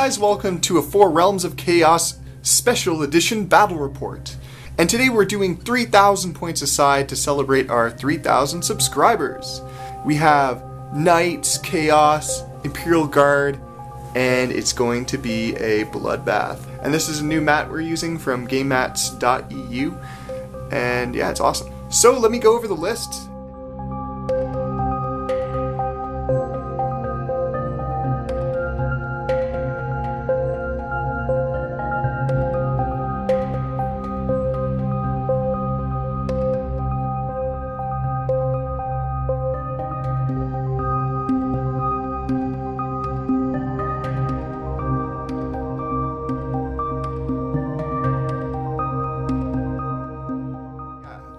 guys, welcome to a 4 Realms of Chaos Special Edition Battle Report. And today we're doing 3,000 points aside to celebrate our 3,000 subscribers. We have Knights, Chaos, Imperial Guard, and it's going to be a bloodbath. And this is a new mat we're using from GameMats.eu, and yeah, it's awesome. So let me go over the list.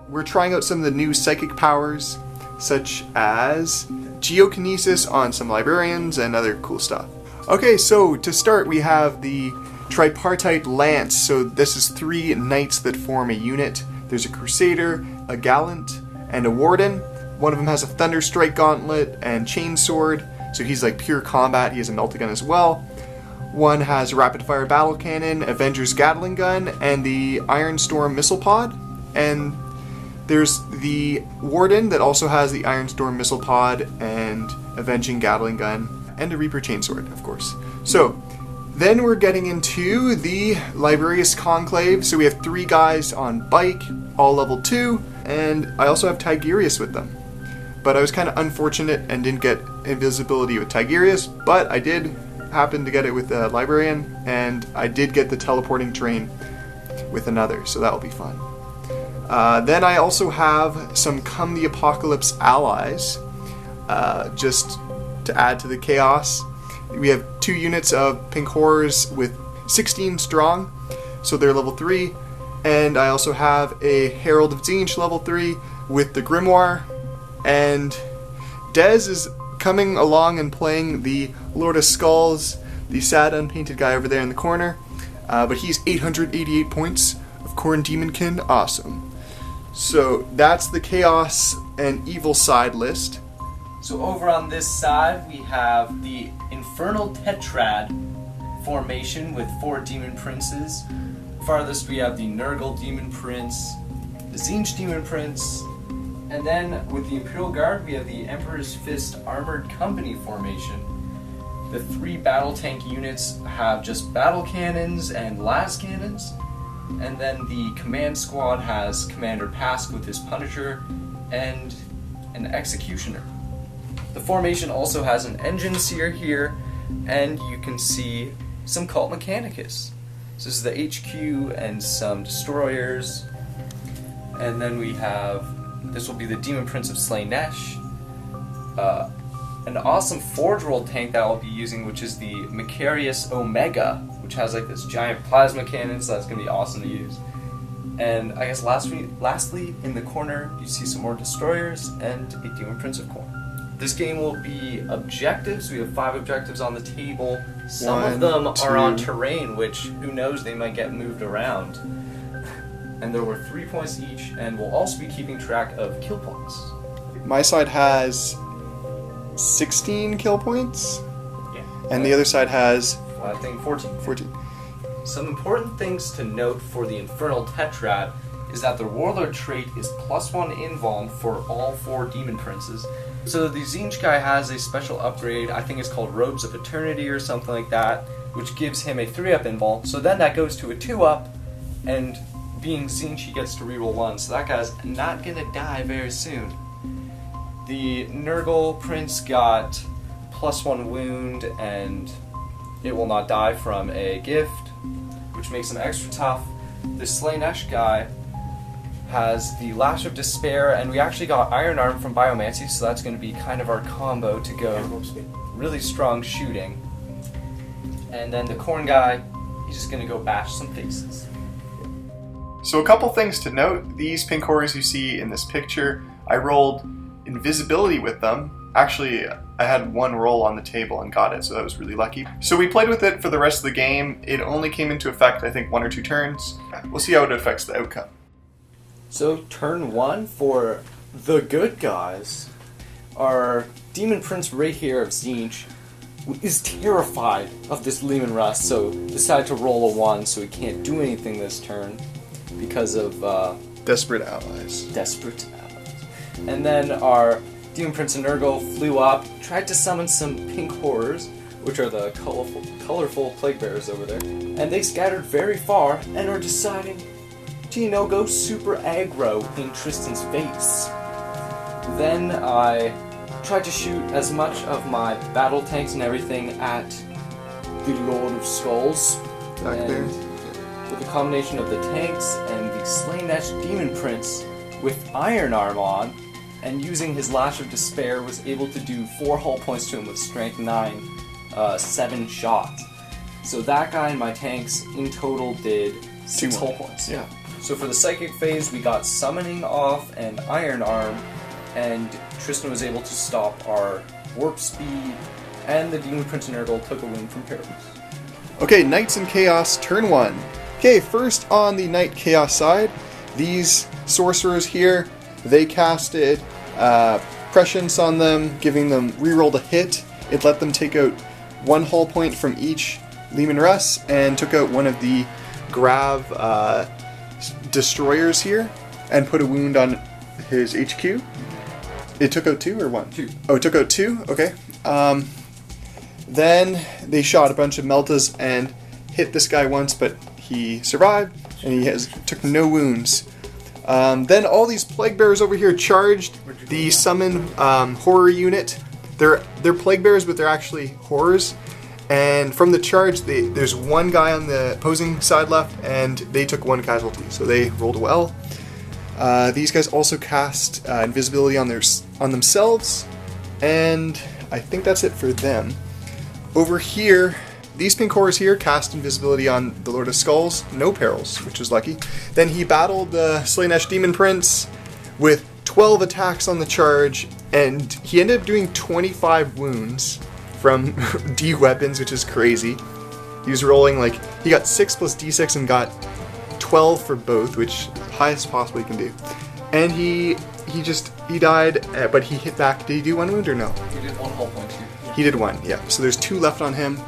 We're trying out some of the new psychic powers, such as geokinesis on some librarians and other cool stuff. Okay, so to start we have the Tripartite Lance. So this is 3 knights that form a unit. There's a Crusader, a Gallant, and a Warden. One of them has a Thunderstrike Gauntlet and Chainsword, so he's like pure combat. He has a Meltagun as well. One has a Rapid Fire Battle Cannon, Avenger's Gatling Gun, and the Iron Storm Missile Pod. And there's the Warden that also has the Iron Storm Missile Pod and Avenging Gatling Gun, and a Reaper Chainsword, of course. So, then we're getting into the Librarius Conclave. So we have 3 guys on bike, all level 2, and I also have Tigurius with them. But I was kind of unfortunate and didn't get invisibility with Tigurius, but I did happen to get it with the Librarian, and I did get the teleporting train with another, so that'll be fun. Then I also have some Come the Apocalypse allies, just to add to the chaos. We have 2 units of Pink Horrors with 16 strong, so they're level 3. And I also have a Herald of Tzeentch level 3 with the Grimoire. And Dez is coming along and playing the Lord of Skulls, the sad unpainted guy over there in the corner. But he's 888 points of Khorne Demonkin. Awesome. So that's the Chaos and Evil side list. So over on this side we have the Infernal Tetrad formation with 4 Demon Princes. Farthest we have the Nurgle Demon Prince, the Tzeentch Demon Prince, and then with the Imperial Guard we have the Emperor's Fist Armored Company formation. The 3 battle tank units have just battle cannons and las cannons. And then the command squad has Commander Pask with his Punisher and an Executioner. The formation also has an Engine Seer here, and you can see some Cult Mechanicus. So this is the HQ and some Destroyers. And then we have, this will be the Demon Prince of Slaanesh. An awesome Forge World tank that I'll be using, which is the Macarius Omega, which has like this giant plasma cannon, so that's going to be awesome to use. And I guess lastly, in the corner, you see some more Destroyers and a Demon Prince of Khorne. This game will be objectives. We have 5 objectives on the table. Some of them are on terrain, which, who knows, they might get moved around. And there were 3 points each, and we'll also be keeping track of kill points. My side has 16 kill points, Yeah. and the other side has, I think 14. 14. Some important things to note for the Infernal Tetrad is that the Warlord trait is +1 invuln for all 4 Demon Princes. So the Tzeentch guy has a special upgrade, I think it's called Robes of Eternity or something like that, which gives him a 3-up invuln. So then that goes to a 2-up, and being Tzeentch he gets to reroll 1, so that guy's not gonna die very soon. The Nurgle Prince got +1 wound, and it will not die from a gift, which makes him extra tough. The Slaanesh guy has the Lash of Despair, and we actually got Iron Arm from Biomancy, so that's going to be kind of our combo to go really strong shooting. And then the Khorne guy, he's just going to go bash some faces. So a couple things to note. These Pink Horrors you see in this picture, I rolled invisibility with them. Actually, I had 1 roll on the table and got it, so that was really lucky. So we played with it for the rest of the game. It only came into effect, I think, 1 or 2 turns. We'll see how it affects the outcome. So turn 1 for the good guys, our Demon Prince right here of Tzeentch is terrified of this Lehman Russ, so decided to roll a 1, so he can't do anything this turn because of Desperate allies. desperate allies. And then our Demon Prince and Nurgle flew up, tried to summon some pink horrors, which are the colorful plague bearers over there, and they scattered very far and are deciding to, go super aggro in Tristan's face. Then I tried to shoot as much of my battle tanks and everything at the Lord of Skulls. Back there. With a combination of the tanks and the Slanesh Demon Prince with Iron Arm on, and using his Lash of Despair was able to do 4 hull points to him with Strength 9, 7 shots. So that guy and my tanks in total did 6 hull points. Yeah. So for the Psychic phase, we got Summoning off and Iron Arm, and Tristan was able to stop our Warp Speed, and the Demon Prince and Nurgle took a win from Parables. Okay, Knights in Chaos, turn 1. Okay, first on the Knight Chaos side, these sorcerers here, they casted Prescience on them, giving them reroll a hit. It let them take out 1 hull point from each Lehman Russ, and took out one of the Grav destroyers here, and put a wound on his HQ. It took out 2 or 1? 2. Oh, it took out 2? Okay. Then they shot a bunch of Meltas and hit this guy once, but he survived, and he took no wounds. Then all these Plague Bearers over here charged the Summon Horror unit. They're Plague Bearers, but they're actually Horrors. And from the charge, there's one guy on the opposing side left, and they took 1 casualty, so they rolled well. These guys also cast invisibility on themselves, and I think that's it for them. Over here, these pink horrors here cast invisibility on the Lord of Skulls, no perils, which was lucky. Then he battled the Slanesh Demon Prince with 12 attacks on the charge, and he ended up doing 25 wounds from D weapons, which is crazy. He was rolling he got 6 plus D6 and got 12 for both, which highest possible he can do. And he died, but he hit back. Did he do 1 wound or no? He did 1 hull point too. He did 1, yeah. So there's 2 left on him.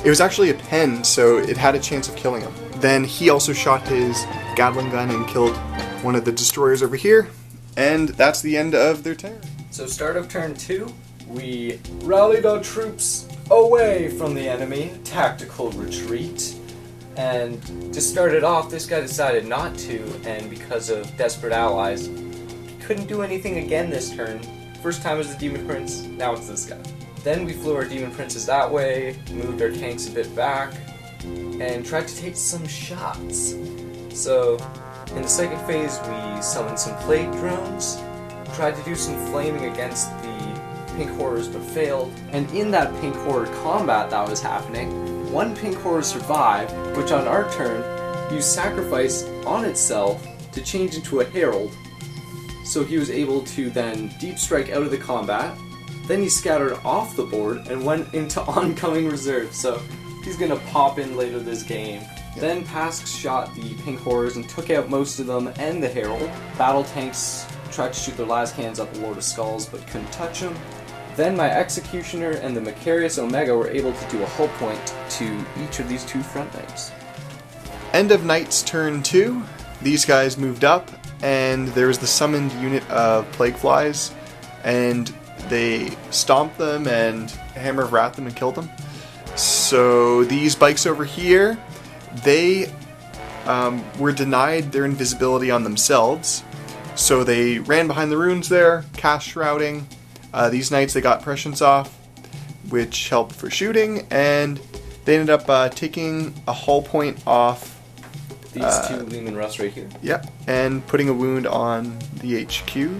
It was actually a pen, so it had a chance of killing him. Then he also shot his Gatling gun and killed one of the destroyers over here. And that's the end of their turn. So start of turn 2, we rallied our troops away from the enemy, tactical retreat. And to start it off, this guy decided not to, and because of desperate allies, he couldn't do anything again this turn. First time as the Demon Prince, now it's this guy. Then we flew our Demon Princes that way, moved our tanks a bit back, and tried to take some shots. So, in the second phase, we summoned some Plague Drones, tried to do some flaming against the Pink Horrors but failed. And in that Pink Horror combat that was happening, 1 Pink Horror survived, which on our turn used Sacrifice on itself to change into a Herald. So he was able to then Deep Strike out of the combat. Then he scattered off the board and went into oncoming reserve, so he's gonna pop in later this game. Yep. Then Pask shot the Pink Horrors and took out most of them and the Herald. Battle tanks tried to shoot their last hands at the Lord of Skulls but couldn't touch him. Then my Executioner and the Macarius Omega were able to do a hull point to each of these 2 front knights. End of Knight's turn 2. These guys moved up, and there was the summoned unit of Plague Flies, and they stomped them and Hammer of Wrath them and killed them. So these bikes over here, they were denied their invisibility on themselves. So they ran behind the runes there, cast Shrouding. These knights, they got Prescience off, which helped for shooting, and they ended up taking a hull point off these 2 Lehman Russ right here. Yep, and putting a wound on the HQ.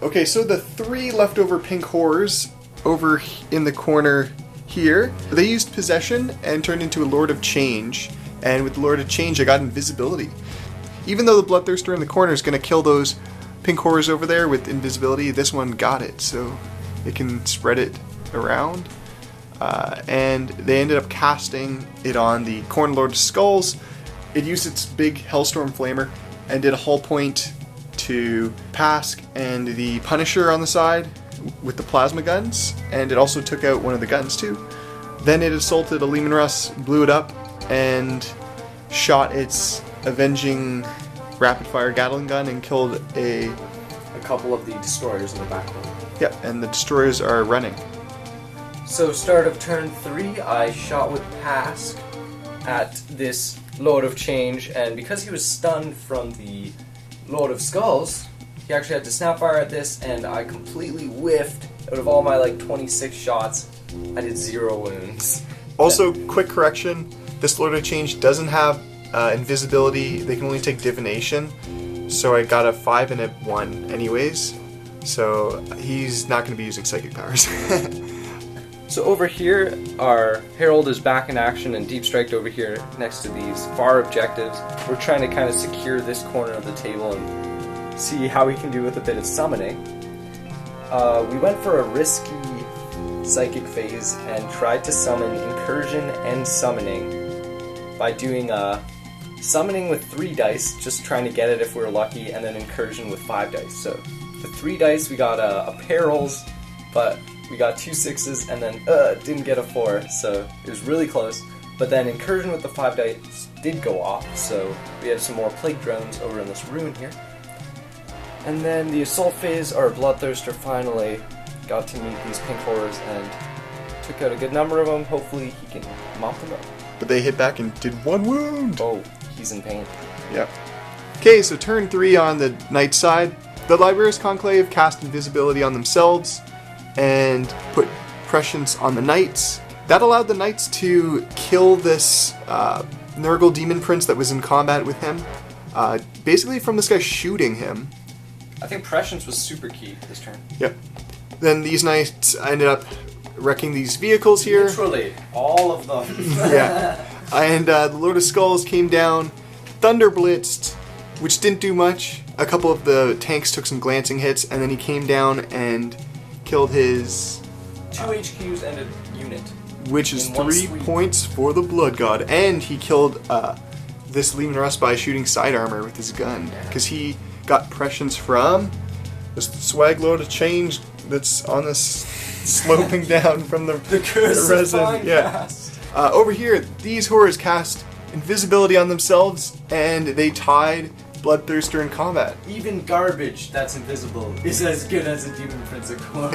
Okay, so the 3 leftover pink horrors over in the corner here, they used Possession and turned into a Lord of Change, and with the Lord of Change I got invisibility. Even though the Bloodthirster in the corner is going to kill those pink horrors over there with invisibility, this one got it, so it can spread it around. And they ended up casting it on the Corn Lord of Skulls. It used its big Hellstorm Flamer and did a hull point to Pask and the Punisher on the side with the plasma guns, and it also took out one of the guns too. Then it assaulted a Lehman Russ, blew it up, and shot its avenging rapid-fire Gatling gun and killed a couple of the destroyers in the back row. Yeah, and the destroyers are running. So start of turn 3, I shot with Pask at this Lord of Change, and because he was stunned from the Lord of Skulls, he actually had to snapfire at this, and I completely whiffed. Out of all my 26 shots, I did 0 wounds. Also, quick correction, this Lord of Change doesn't have invisibility, they can only take divination, so I got a 5 and a 1 anyways, so he's not going to be using psychic powers. So over here, our Herald is back in action and Deep Strike over here next to these far objectives. We're trying to kind of secure this corner of the table and see how we can do with a bit of summoning. We went for a risky psychic phase and tried to summon Incursion and Summoning by doing Summoning with 3 dice, just trying to get it if we were lucky, and then Incursion with 5 dice. So the 3 dice we got a Perils, but we got 2 6s and then didn't get a 4, so it was really close. But then Incursion with the 5 dice did go off, so we had some more Plague Drones over in this ruin here. And then the Assault phase, our Bloodthirster finally got to meet these pink horrors and took out a good number of them. Hopefully he can mop them up. But they hit back and did 1 wound! Oh, he's in pain. Yep. Okay, so turn 3 on the Knight side. The Librarius Conclave cast invisibility on themselves and put prescience on the Knights. That allowed the Knights to kill this Nurgle Demon Prince that was in combat with him. Basically from this guy shooting him. I think prescience was super key this turn. Yep. Then these Knights ended up wrecking these vehicles here. Literally, all of them. Yeah. And the Lord of Skulls came down, Thunder Blitzed, which didn't do much. A couple of the tanks took some glancing hits, and then he came down and killed his 2 HQs and a unit. Which is 3 points for the Blood God. And he killed this Lehman Russ by shooting side armor with his gun. Because he got prescience from the Swag Lord of Change that's on this sloping down from the resin. Yeah. Over here, these horrors cast invisibility on themselves, and they tied Bloodthirster in combat. Even garbage that's invisible is as good as a Demon Prince of Corn.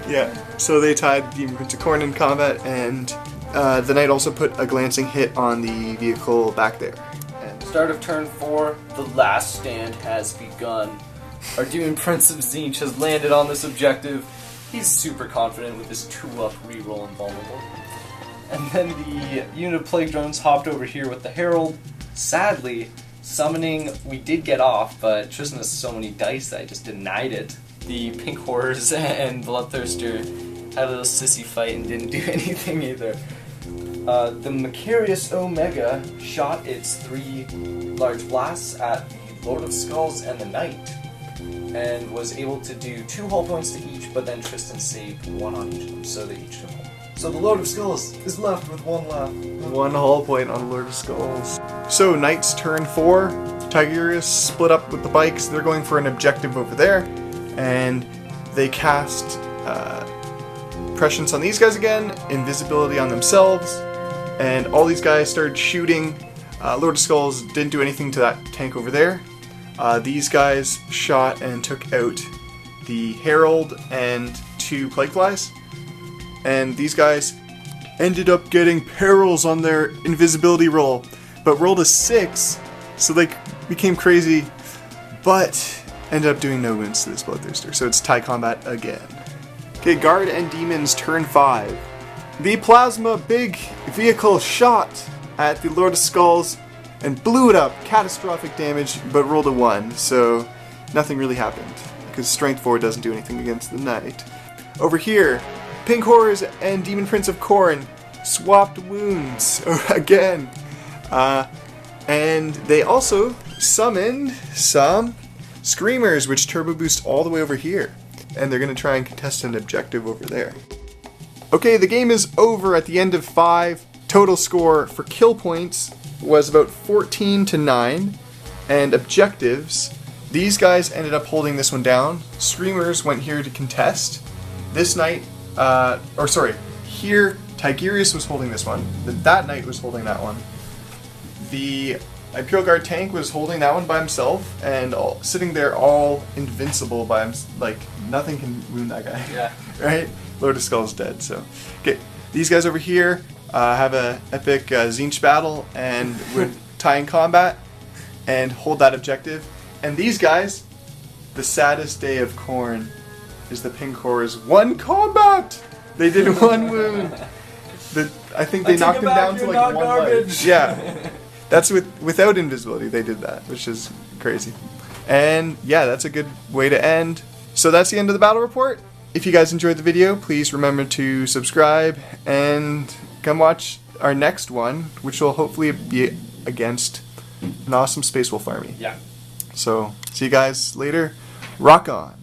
Yeah, so they tied Demon Prince of Corn in combat, and the Knight also put a glancing hit on the vehicle back there. And start of turn 4, the last stand has begun. Our Demon Prince of Tzeentch has landed on this objective. He's super confident with his 2-up reroll invulnerable. And then the unit of Plague Drones hopped over here with the Herald. Sadly, Summoning we did get off, but Tristan has so many dice that I just denied it. The Pink Horrors and Bloodthirster had a little sissy fight and didn't do anything either. The Macarius Omega shot its 3 large blasts at the Lord of Skulls and the Knight, and was able to do 2 hull points to each, but then Tristan saved 1 on each of them, so they each took hull. So the Lord of Skulls is left with 1 left. 1 hull point on Lord of Skulls. So Knights turn 4, Tigurius split up with the bikes, they're going for an objective over there, and they cast prescience on these guys again, invisibility on themselves, and all these guys started shooting. Lord of Skulls didn't do anything to that tank over there. These guys shot and took out the Herald and 2 Plague Flies. And these guys ended up getting Perils on their invisibility roll, but rolled a 6, so they became crazy, but ended up doing no wounds to this Bloodthirster, so it's tie combat again. Okay, Guard and Demons turn 5. The Plasma Big Vehicle shot at the Lord of Skulls and blew it up, catastrophic damage, but rolled a 1, so nothing really happened, because Strength 4 doesn't do anything against the Knight. Over here, Pink Horrors and Demon Prince of Corn swapped wounds again. And they also summoned some Screamers, which turbo boost all the way over here. And they're going to try and contest an objective over there. Okay, the game is over at the end of 5. Total score for kill points was about 14-9. And objectives, these guys ended up holding this one down. Screamers went here to contest. This Knight, here Tigurius was holding this one. That knight was holding that one. The Imperial Guard tank was holding that one by himself, and sitting there all invincible by him. Like, nothing can wound that guy. Yeah. Right? Lotus Skull's dead, so. Okay, these guys over here have a epic Zinch battle and would tie in combat and hold that objective. And these guys, the saddest day of Khorne is the Pincor's 1 combat! They did 1 wound. I think they knocked him down to like 1 life. Yeah. That's without invisibility they did that, which is crazy. And yeah, that's a good way to end. So that's the end of the battle report. If you guys enjoyed the video, please remember to subscribe and come watch our next one, which will hopefully be against an awesome Space Wolf army. Yeah. So see you guys later. Rock on.